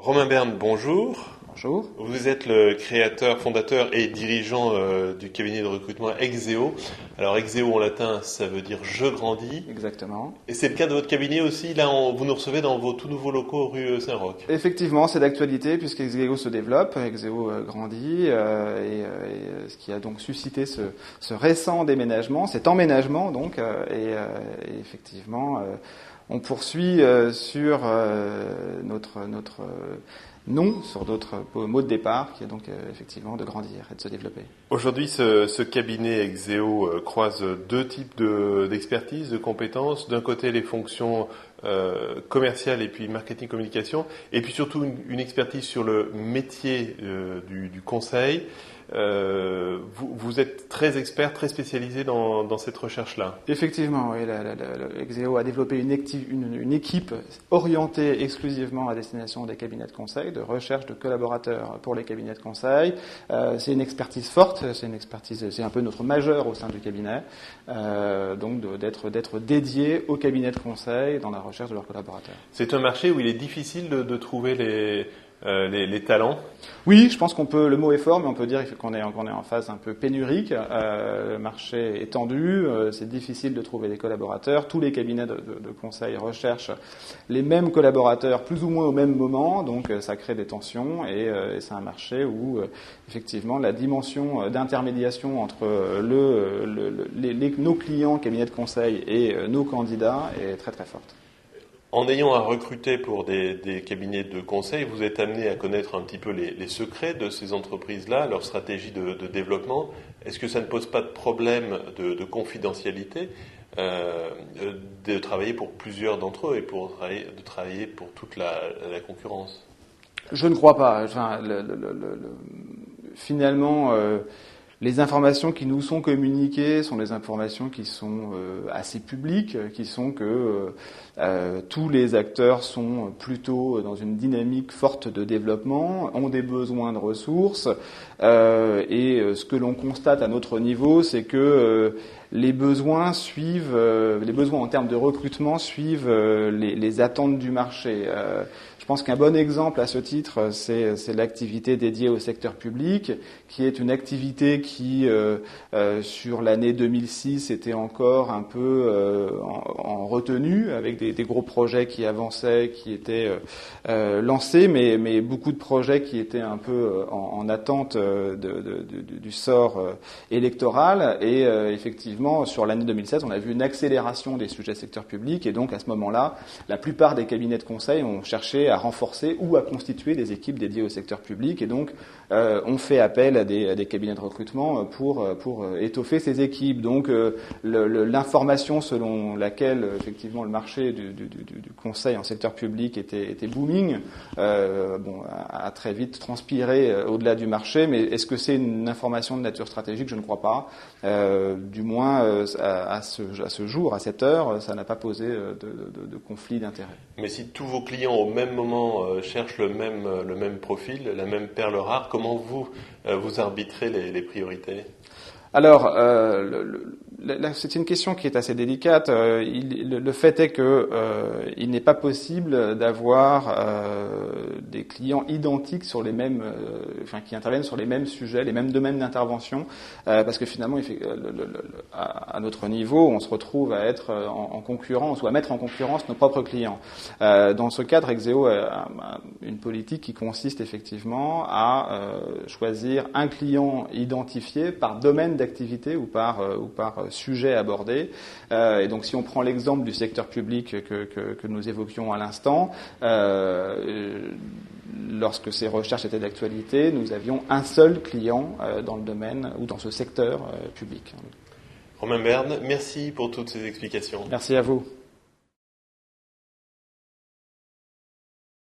Romain Berne, bonjour. Bonjour. Vous êtes le créateur, fondateur et dirigeant du cabinet de recrutement Exeo. Alors Exeo en latin, ça veut dire je grandis. Exactement. Et c'est le cas de votre cabinet aussi. Là, vous nous recevez dans vos tout nouveaux locaux rue Saint-Roch. Effectivement, c'est d'actualité puisque Exeo se développe, Exeo grandit, ce qui a donc suscité ce récent déménagement, cet emménagement donc, et effectivement, on poursuit sur notre nom, sur d'autres mots de départ, qui est donc effectivement de grandir et de se développer. Aujourd'hui, ce cabinet Exeo croise deux types d'expertise, de compétences. D'un côté, les fonctions commerciales et puis marketing communication, et puis surtout une expertise sur le métier du conseil. Vous êtes très expert, très spécialisé dans cette recherche-là. Effectivement, oui, Exeo a développé une équipe orientée exclusivement à destination des cabinets de conseil, de recherche de collaborateurs pour les cabinets de conseil. C'est une expertise forte, c'est un peu notre majeur au sein du cabinet, donc d'être dédié aux cabinets de conseil dans la recherche de leurs collaborateurs. C'est un marché où il est difficile de trouver les talents. Oui, je pense le mot est fort, mais on peut dire qu'on est en phase un peu pénurique. Le marché est tendu, c'est difficile de trouver des collaborateurs. Tous les cabinets de conseil recherchent les mêmes collaborateurs plus ou moins au même moment, donc ça crée des tensions et c'est un marché où effectivement la dimension d'intermédiation entre nos clients cabinets de conseil et nos candidats est très très forte. En ayant à recruter pour des cabinets de conseil, vous êtes amené à connaître un petit peu les secrets de ces entreprises-là, leur stratégie de développement. Est-ce que ça ne pose pas de problème de confidentialité de travailler pour plusieurs d'entre eux et de travailler pour toute la concurrence? Je ne crois pas. Enfin, finalement, les informations qui nous sont communiquées sont des informations qui sont assez publiques, qui sont que tous les acteurs sont plutôt dans une dynamique forte de développement, ont des besoins de ressources, et ce que l'on constate à notre niveau, c'est que les besoins en termes de recrutement suivent les attentes du marché. Je pense qu'un bon exemple à ce titre, c'est l'activité dédiée au secteur public, qui est une activité qui, sur l'année 2006, était encore un peu en retenue, avec des gros projets qui avançaient, qui étaient lancés, mais beaucoup de projets qui étaient un peu en attente du sort électoral. Et effectivement, sur l'année 2016, on a vu une accélération des sujets secteur public, et donc à ce moment-là, la plupart des cabinets de conseil ont cherché à renforcer ou à constituer des équipes dédiées au secteur public, et donc on fait appel à des cabinets de recrutement pour étoffer ces équipes. Donc l'information selon laquelle effectivement le marché du conseil en secteur public était booming a très vite transpiré au-delà du marché, mais est-ce que c'est une information de nature stratégique? Je ne crois pas. Du moins à ce jour, à cette heure, ça n'a pas posé de conflit d'intérêt. Mais si tous vos clients au même moment cherchent le même profil, la même perle rare, comment vous arbitrez les priorités? Alors, c'est une question qui est assez délicate. Le fait est que il n'est pas possible d'avoir des clients identiques sur les mêmes, qui interviennent sur les mêmes sujets, les mêmes domaines d'intervention, parce que finalement, à notre niveau, on se retrouve à être en concurrence ou à mettre en concurrence nos propres clients. Dans ce cadre, Exeo a une politique qui consiste effectivement à choisir un client identifié par domaine d'activité ou par sujet abordé. Et donc, si on prend l'exemple du secteur public que nous évoquions à l'instant, lorsque ces recherches étaient d'actualité, nous avions un seul client dans le domaine ou dans ce secteur public. Romain Berne, merci pour toutes ces explications. Merci à vous.